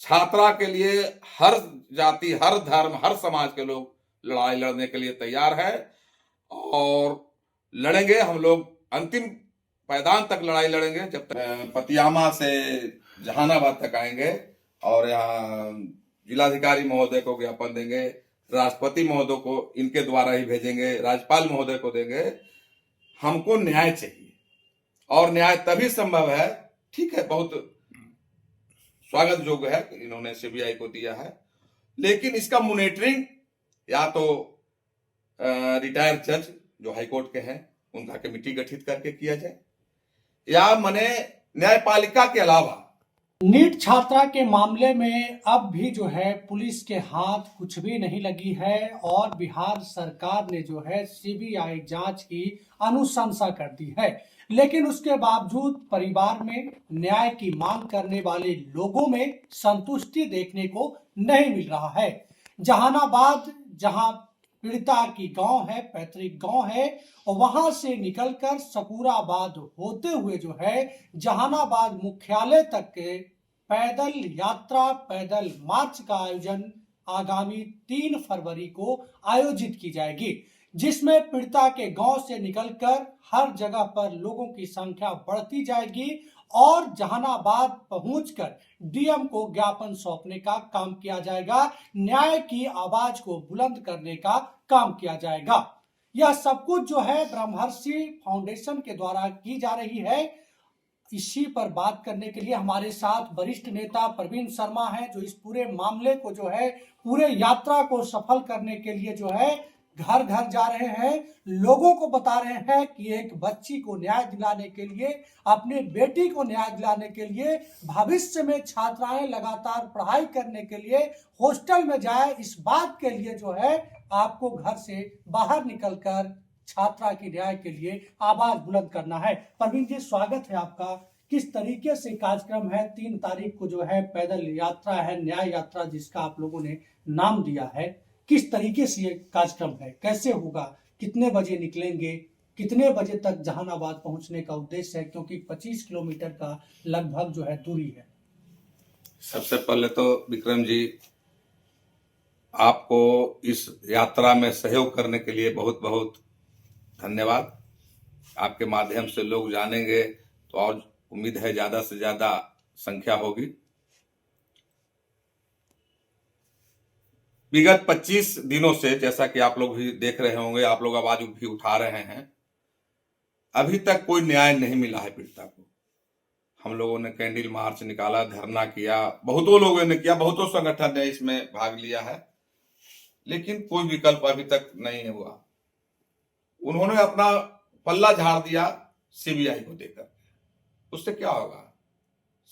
छात्रा के लिए हर जाति, हर धर्म, हर समाज के लोग लड़ाई लड़ने के लिए तैयार है और लड़ेंगे। हम लोग अंतिम पायदान तक लड़ाई लड़ेंगे, जब तक पतियामा से जहानाबाद तक आएंगे और यहाँ जिलाधिकारी महोदय को ज्ञापन देंगे, राष्ट्रपति महोदय को इनके द्वारा ही भेजेंगे, राज्यपाल महोदय को देंगे। हमको न्याय चाहिए और न्याय तभी संभव है, ठीक है, बहुत स्वागत योग्य है कि इन्होंने सीबीआई को दिया है, लेकिन इसका मॉनिटरिंग या तो रिटायर्ड जज जो हाईकोर्ट के हैं उनका कमेटी गठित करके किया जाए, या माने न्यायपालिका के अलावा। नीट छात्रा के मामले में अब भी जो है पुलिस के हाथ कुछ भी नहीं लगी है और बिहार सरकार ने जो है सीबीआई जांच की अनुशंसा कर दी है, लेकिन उसके बावजूद परिवार में न्याय की मांग करने वाले लोगों में संतुष्टि देखने को नहीं मिल रहा है। जहानाबाद, जहां पीड़िता की गांव है, पैतृक गांव है, और वहां से निकलकर सकूराबाद होते हुए जो है जहानाबाद मुख्यालय तक के पैदल यात्रा, पैदल मार्च का आयोजन आगामी 3 फरवरी को आयोजित की जाएगी, जिसमें पीड़िता के गांव से निकलकर हर जगह पर लोगों की संख्या बढ़ती जाएगी और जहानाबाद पहुंचकर डीएम को ज्ञापन सौंपने का काम किया जाएगा, न्याय की आवाज को बुलंद करने का काम किया जाएगा। यह सब कुछ जो है ब्रह्मर्षि फाउंडेशन के द्वारा की जा रही है। इसी पर बात करने के लिए हमारे साथ वरिष्ठ नेता प्रवीण शर्मा हैं, जो इस पूरे मामले को जो है, पूरे यात्रा को सफल करने के लिए जो है घर घर जा रहे हैं, लोगों को बता रहे हैं कि एक बच्ची को न्याय दिलाने के लिए, अपनी बेटी को न्याय दिलाने के लिए, भविष्य में छात्राएं लगातार पढ़ाई करने के लिए हॉस्टल में जाए, इस बात के लिए जो है आपको घर से बाहर निकलकर छात्रा की न्याय के लिए आवाज बुलंद करना है। प्रवीण जी, स्वागत है आपका। किस तरीके से कार्यक्रम है? 3 तारीख को जो है पैदल यात्रा है, न्याय यात्रा जिसका आप लोगों ने नाम दिया है, किस तरीके से ये कार्यक्रम है, कैसे होगा, कितने बजे निकलेंगे, कितने बजे तक जहानाबाद पहुंचने का उद्देश्य है, क्योंकि 25 किलोमीटर का लगभग जो है दूरी है। सबसे पहले तो विक्रम जी, आपको इस यात्रा में सहयोग करने के लिए बहुत बहुत धन्यवाद। आपके माध्यम से लोग जानेंगे तो और उम्मीद है ज्यादा से ज्यादा संख्या होगी। विगत 25 दिनों से, जैसा कि आप लोग भी देख रहे होंगे, आप लोग आवाज भी उठा रहे हैं, अभी तक कोई न्याय नहीं मिला है पीड़िता को। हम लोगों ने कैंडल मार्च निकाला, धरना किया, बहुतों लोगों ने किया, बहुतों संगठन ने इसमें भाग लिया है, लेकिन कोई विकल्प अभी तक नहीं हुआ। उन्होंने अपना पल्ला झाड़ दिया सीबीआई को देकर। उससे क्या होगा?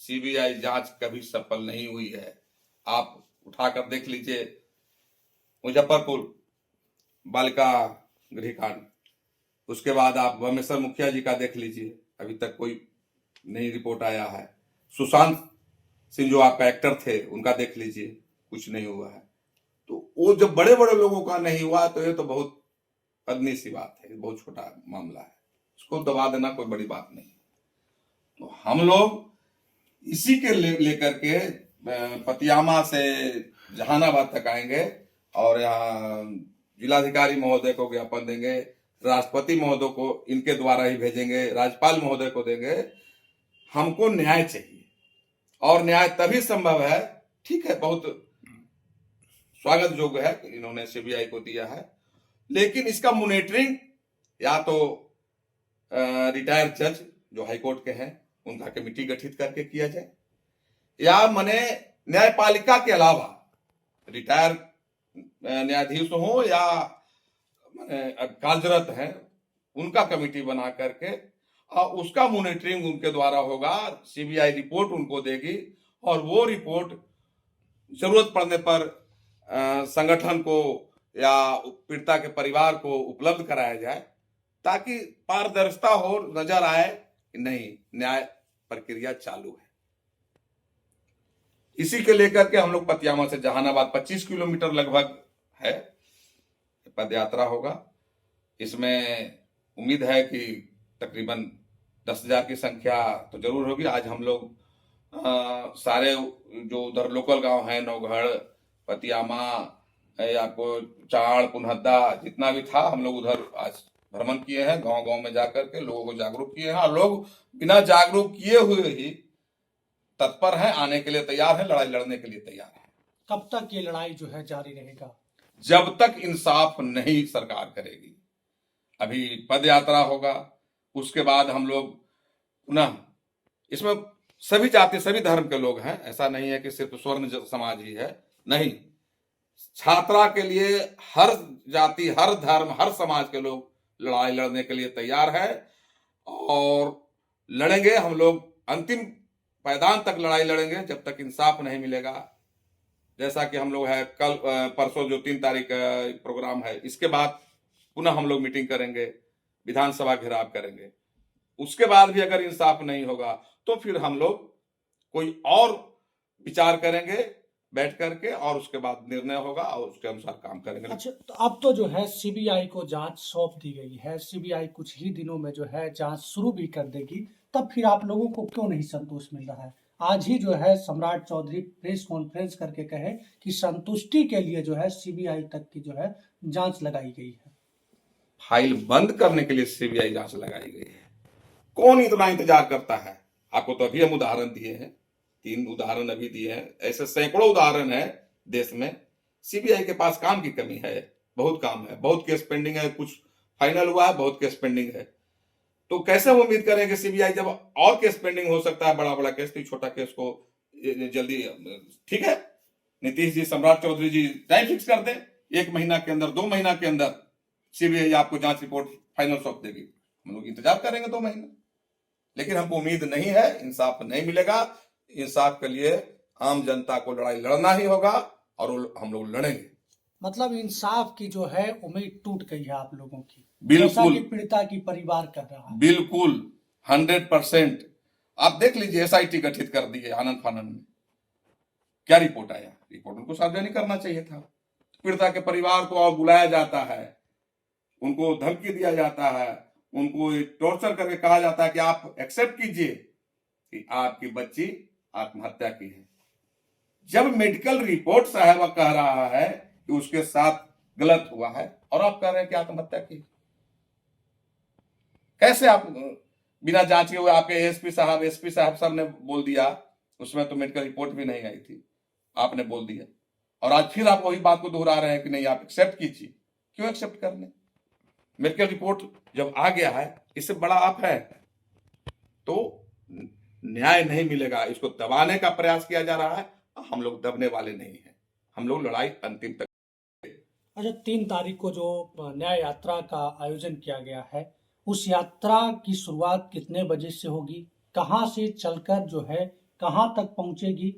सीबीआई जांच कभी सफल नहीं हुई है। आप उठाकर देख लीजिए मुजफ्फरपुर बालिका गृह कांड, उसके बाद आप बमेश्वर मुखिया जी का देख लीजिए, अभी तक कोई नई रिपोर्ट आया है। सुशांत सिंह जो आपका एक्टर थे, उनका देख लीजिए, कुछ नहीं हुआ है। तो वो जब बड़े बड़े लोगों का नहीं हुआ तो ये तो बहुत अदनी सी बात है, बहुत छोटा मामला है, उसको दबा देना कोई बड़ी बात नहीं। तो हम लोग इसी के लेकर के पतियामा से जहानाबाद तक आएंगे और यहाँ जिलाधिकारी महोदय को ज्ञापन देंगे, राष्ट्रपति महोदय को इनके द्वारा ही भेजेंगे, राज्यपाल महोदय को देंगे। हमको न्याय चाहिए और न्याय तभी संभव है, ठीक है, बहुत स्वागत योग्य है कि इन्होंने सीबीआई को दिया है, लेकिन इसका मॉनिटरिंग या तो रिटायर्ड जज जो हाईकोर्ट के हैं उनका कमेटी गठित करके किया जाए, या माने न्यायपालिका के अलावा रिटायर्ड न्यायाधीश हो या माने कार्यरत हैं उनका कमेटी बना करके उसका मॉनिटरिंग उनके द्वारा होगा। सीबीआई रिपोर्ट उनको देगी और वो रिपोर्ट जरूरत पड़ने पर संगठन को या पीड़िता के परिवार को उपलब्ध कराया जाए, ताकि पारदर्शिता हो, नजर आए कि नहीं, न्याय प्रक्रिया चालू है। इसी के लेकर के हम लोग पतियामा से जहानाबाद 25 किलोमीटर लगभग है पद यात्रा होगा। इसमें उम्मीद है कि तकरीबन 10,000 की संख्या तो जरूर होगी। आज हम लोग सारे जो उधर लोकल गांव हैं, नौगढ़, पतियामा, आपको चाड़, पुनहद्दा, जितना भी था, हम लोग उधर आज भ्रमण किए हैं, गांव गांव में जाकर के लोगों को जागरूक किए हैं। और लोग बिना जागरूक किए हुए ही तत्पर हैं, आने के लिए तैयार हैं, लड़ाई लड़ने के लिए तैयार हैं। कब तक ये लड़ाई जो है जारी रहेगा? जब तक इंसाफ नहीं सरकार करेगी। अभी पद यात्रा होगा, उसके बाद हम लोग पुनः, इसमें सभी जाति सभी धर्म के लोग हैं, ऐसा नहीं है कि सिर्फ स्वर्ण समाज ही है, नहीं, छात्रा के लिए हर जाति, हर धर्म, हर समाज के लोग लड़ाई लड़ने के लिए तैयार है और लड़ेंगे। हम लोग अंतिम पायदान तक लड़ाई लड़ेंगे जब तक इंसाफ नहीं मिलेगा। जैसा कि हम लोग है कल परसों जो 3 तारीख प्रोग्राम है, इसके बाद पुनः हम लोग मीटिंग करेंगे, विधानसभा घेराव करेंगे। उसके बाद भी अगर इंसाफ नहीं होगा तो फिर हम लोग कोई और विचार करेंगे बैठ करके, और उसके बाद निर्णय होगा और उसके अनुसार काम करेंगे। अच्छा, तो अब तो जो है सीबीआई को जांच सौंप दी गई है, सीबीआई कुछ ही दिनों में जो है जांच शुरू भी कर देगी, तब फिर आप लोगों को क्यों नहीं संतोष मिल रहा है? आज ही जो है सम्राट चौधरी प्रेस कॉन्फ्रेंस करके कहे कि संतुष्टि के लिए जो है सीबीआई तक की जो है जांच लगाई गई है। फाइल बंद करने के लिए सीबीआई जांच लगाई गई है। कौन इतना इंतजार करता है? आपको तो अभी हम उदाहरण दिए हैं, 3 उदाहरण अभी दिए हैं, ऐसे सैकड़ों उदाहरण है देश में। सीबीआई के पास काम की कमी है, बहुत काम है, बहुत केस पेंडिंग है, कुछ फाइनल हुआ है, बहुत केस पेंडिंग है। तो कैसे हम उम्मीद करें कि सीबीआई, जब और केस पेंडिंग हो सकता है, बड़ा बड़ा केस, तो छोटा केस को जल्दी, ठीक है, नीतीश जी, सम्राट चौधरी जी टाइम फिक्स कर दें, 1 महीना के अंदर, 2 महीना के अंदर सीबीआई आपको जांच रिपोर्ट फाइनल सौंप देगी। हम लोग इंतजार करेंगे 2 महीना, लेकिन हमको उम्मीद नहीं है, इंसाफ नहीं मिलेगा। इंसाफ के लिए आम जनता को लड़ाई लड़ना ही होगा और हम लोग लड़ेंगे। मतलब इंसाफ की जो है उम्मीद टूट गई है आप लोगों की, बिल्कुल, जैसा कि पीड़िता की परिवार कर रहा है। बिल्कुल 100%। आप देख लीजिए, एसआईटी गठित कर दी है आनंद फानंद में, क्या रिपोर्ट आया? रिपोर्ट उनको सार्वजनिक करना चाहिए था। पीड़िता के परिवार को और बुलाया जाता है, उनको धमकी दिया जाता है, उनको टॉर्चर करके कहा जाता है कि आप एक्सेप्ट कीजिए कि आपकी बच्ची आत्महत्या की है, जब मेडिकल रिपोर्ट साहब कह रहा है कि उसके साथ गलत हुआ है और आप कह रहे हैं कि आत्महत्या की। कैसे आप बिना जांच के हुए? आपके एसपी साहब सब ने बोल दिया, उसमें तो मेडिकल रिपोर्ट भी नहीं आई थी, आपने बोल दिया, और आज फिर आप वही बात को दोहरा रहे हैं कि नहीं आप एक्सेप्ट कीजिए। क्यों एक्सेप्ट करने? मेडिकल रिपोर्ट जब आ गया है, इससे बड़ा आप है तो न्याय नहीं मिलेगा। इसको दबाने का प्रयास किया जा रहा है, हम लोग दबने वाले नहीं हैं, हम लोग लड़ाई अंतिम तक। अच्छा, 3 तारीख को जो न्याय यात्रा का आयोजन किया गया है, उस यात्रा की शुरुआत कितने बजे से होगी? कहाँ से चलकर जो है कहाँ तक पहुंचेगी?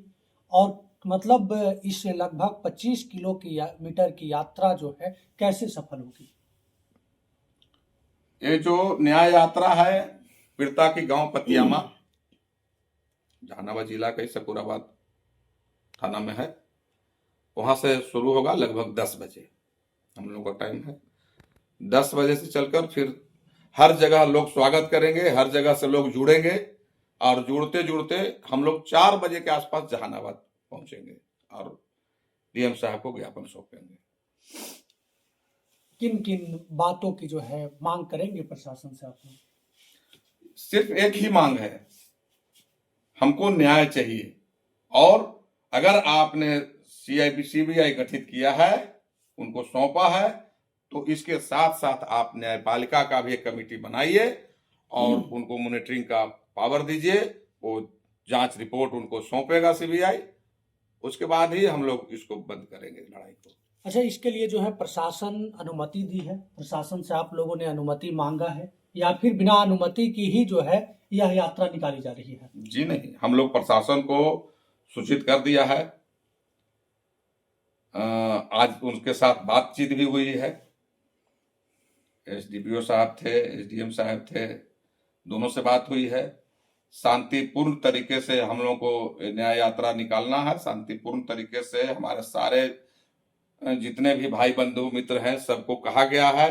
और मतलब इस लगभग 25 किलोमीटर की यात्रा जो है कैसे सफल होगी? ये जो न्याय यात्रा है, पीड़िता की गांव पतियामा, जहानाबाद जिला का सकूराबाद थाना में है, वहां से शुरू होगा लगभग 10 बजे। हम लोग का टाइम है 10 बजे से चलकर फिर हर जगह लोग स्वागत करेंगे, हर जगह से लोग जुड़ेंगे, और जुड़ते जुड़ते हम लोग 4 बजे के आसपास जहानाबाद पहुंचेंगे और डीएम साहब को ज्ञापन सौंपेंगे। किन किन बातों की जो है मांग करेंगे प्रशासन से आप लोग? सिर्फ एक ही मांग है, हमको न्याय चाहिए, और अगर आपने सीबीआई गठित किया है, उनको सौंपा है, तो इसके साथ साथ आप न्यायपालिका का भी एक कमेटी बनाइए और उनको मॉनिटरिंग का पावर दीजिए। वो जांच रिपोर्ट उनको सौंपेगा सीबीआई, उसके बाद ही हम लोग इसको बंद करेंगे लड़ाई को। अच्छा, इसके लिए जो है प्रशासन अनुमति दी है? प्रशासन से आप लोगों ने अनुमति मांगा है या फिर बिना अनुमति की ही जो है यह यात्रा निकाली जा रही है? जी नहीं, हम लोग प्रशासन को सूचित कर दिया है। आज उनके साथ बातचीत भी हुई है, एसडीपीओ साहब थे, एसडीएम साहब थे, दोनों से बात हुई है। शांतिपूर्ण तरीके से हम लोगों को न्याय यात्रा निकालना है, शांतिपूर्ण तरीके से। हमारे सारे जितने भी भाई बंधु मित्र हैं सबको कहा गया है,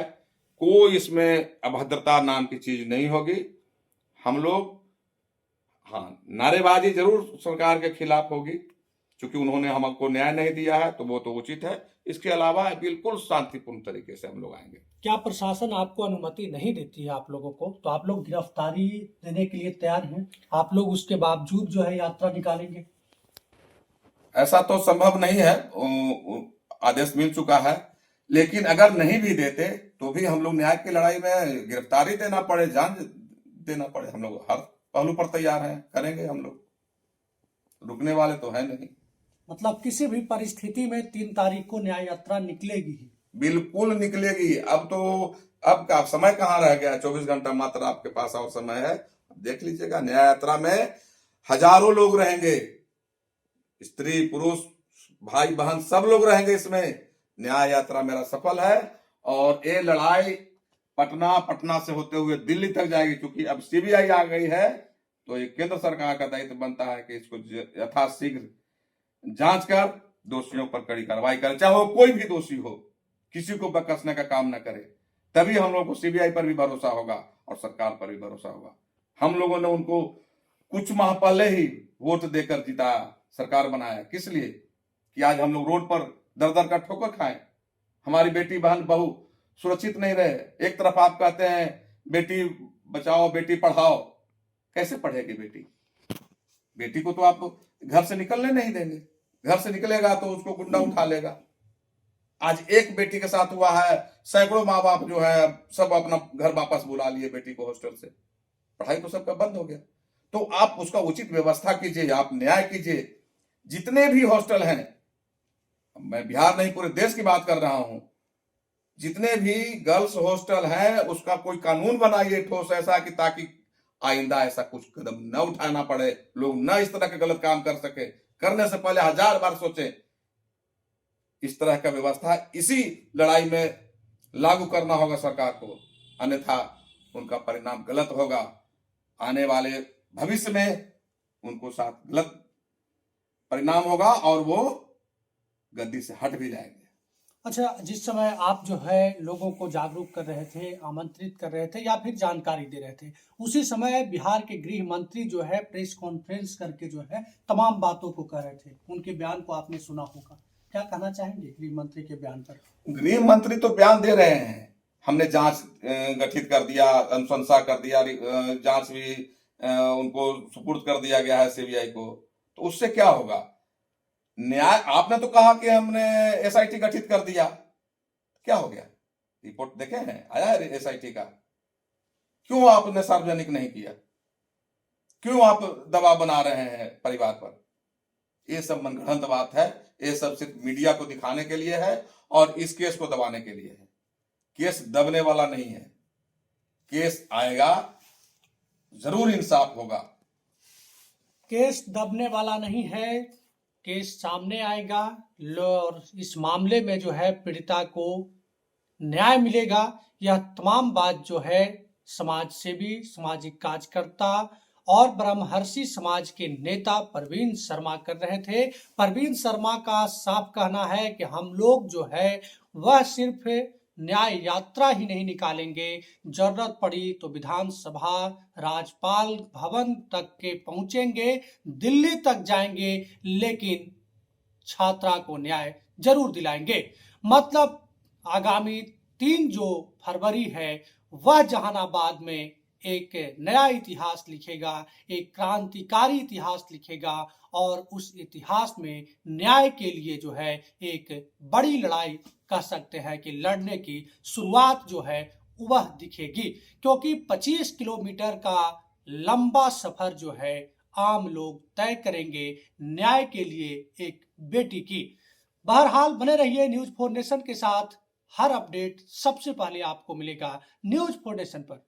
कोई इसमें अभद्रता नाम की चीज नहीं होगी। हम लोग हाँ, नारेबाजी जरूर सरकार के खिलाफ होगी, क्योंकि उन्होंने हमको न्याय नहीं दिया है, तो वो तो उचित है। इसके अलावा बिल्कुल शांतिपूर्ण तरीके से हम लोग आएंगे। क्या प्रशासन आपको अनुमति नहीं देती है आप लोगों को, तो आप लोग गिरफ्तारी देने के लिए तैयार हैं? आप लोग उसके बावजूद जो है यात्रा निकालेंगे? ऐसा तो संभव नहीं है, आदेश मिल चुका है, लेकिन अगर नहीं भी देते तो भी हम लोग न्याय की लड़ाई में गिरफ्तारी देना पड़े, जान देना पड़े, हम लोग हर पहलू पर तैयार हैं, करेंगे। हम लोग रुकने वाले तो है नहीं। मतलब किसी भी परिस्थिति में 3 तारीख को न्याय यात्रा निकलेगी ही? बिल्कुल निकलेगी। अब का समय कहाँ रह गया? 24 घंटा मात्र आपके पास और समय है। देख लीजिएगा, न्याय यात्रा में हजारों लोग रहेंगे, स्त्री पुरुष भाई बहन सब लोग रहेंगे इसमें। न्याय यात्रा मेरा सफल है और ये लड़ाई पटना से होते हुए दिल्ली तक जाएगी, क्योंकि अब सीबीआई आ गई है, तो ये केंद्र सरकार का दायित्व बनता है कि इसको यथाशीघ्र जांच कर दोषियों पर कड़ी कार्रवाई करे, चाहे वो कोई भी दोषी हो, किसी को बकसने का काम न करे। तभी हम लोगों को सीबीआई पर भी भरोसा होगा और सरकार पर भी भरोसा होगा। हम लोगों ने उनको कुछ माह पहले ही वोट देकर जिताया, सरकार बनाया, किस लिए? कि आज हम लोग रोड पर दर दर का ठोकर खाएं, हमारी बेटी बहन बहू सुरक्षित नहीं रहे। एक तरफ आप कहते हैं बेटी बचाओ बेटी पढ़ाओ, कैसे पढ़ेगी बेटी? बेटी को तो आप घर से निकलने नहीं देंगे, घर से निकलेगा तो उसको गुंडा उठा लेगा। आज एक बेटी के साथ हुआ है, सैकड़ों माँ बाप जो है सब अपना घर वापस बुला लिए बेटी को हॉस्टल से, पढ़ाई तो सबका बंद हो गया। तो आप उसका उचित व्यवस्था कीजिए, आप न्याय कीजिए। जितने भी हॉस्टल हैं, मैं बिहार नहीं पूरे देश की बात कर रहा हूं, जितने भी गर्ल्स हॉस्टल हैं उसका कोई कानून बनाइए ठोस ऐसा कि ताकि आइंदा ऐसा कुछ कदम न उठाना पड़े, लोग न इस तरह के गलत काम कर सके। करने से पहले 1000 बार सोचें। इस तरह का व्यवस्था इसी लड़ाई में लागू करना होगा सरकार को, अन्यथा उनका परिणाम गलत होगा। आने वाले भविष्य में उनको साथ गलत परिणाम होगा और वो गद्दी से हट भी जाएंगे। अच्छा, जिस समय आप जो है लोगों को जागरूक कर रहे थे, आमंत्रित कर रहे थे या फिर जानकारी दे रहे थे, उसी समय बिहार के गृह मंत्री जो है प्रेस कॉन्फ्रेंस करके जो है तमाम बातों को कह रहे थे। उनके बयान को आपने सुना होगा, क्या कहना चाहेंगे गृह मंत्री के बयान पर? गृह मंत्री तो बयान दे रहे हैं, हमने जांच गठित कर दिया, अनुशंसा कर दिया, जांच भी उनको सुपुर्द कर दिया गया है सीबीआई को। तो उससे क्या होगा? न्याय, आपने तो कहा कि हमने एसआईटी गठित कर दिया, क्या हो गया? रिपोर्ट देखे हैं, आया है एसआईटी का? क्यों आपने सार्वजनिक नहीं किया? क्यों आप दबाव बना रहे हैं परिवार पर? ये सब मनगढ़ंत बात है, ये सब सिर्फ मीडिया को दिखाने के लिए है और इस केस को दबाने के लिए है। केस दबने वाला नहीं है, केस आएगा, जरूर इंसाफ होगा। केस दबने वाला नहीं है, केस सामने आएगा और इस मामले में जो है पीड़िता को न्याय मिलेगा। यह तमाम बात जो है समाज सेवी, सामाजिक कार्यकर्ता और ब्रह्मर्षि समाज के नेता परवीन शर्मा कर रहे थे। परवीन शर्मा का साफ कहना है कि हम लोग जो है वह सिर्फ न्याय यात्रा ही नहीं निकालेंगे, जरूरत पड़ी तो विधानसभा, राज्यपाल भवन तक के पहुंचेंगे, दिल्ली तक जाएंगे, लेकिन छात्रा को न्याय जरूर दिलाएंगे। मतलब आगामी 3 जो फरवरी है वह जहानाबाद में एक नया इतिहास लिखेगा, एक क्रांतिकारी इतिहास लिखेगा और उस इतिहास में न्याय के लिए जो है एक बड़ी लड़ाई कह सकते हैं कि लड़ने की शुरुआत जो है वह दिखेगी, क्योंकि 25 किलोमीटर का लंबा सफर जो है आम लोग तय करेंगे न्याय के लिए एक बेटी की। बहरहाल बने रहिए न्यूज 4 नेशन के साथ, हर अपडेट सबसे पहले आपको मिलेगा न्यूज 4 नेशन पर।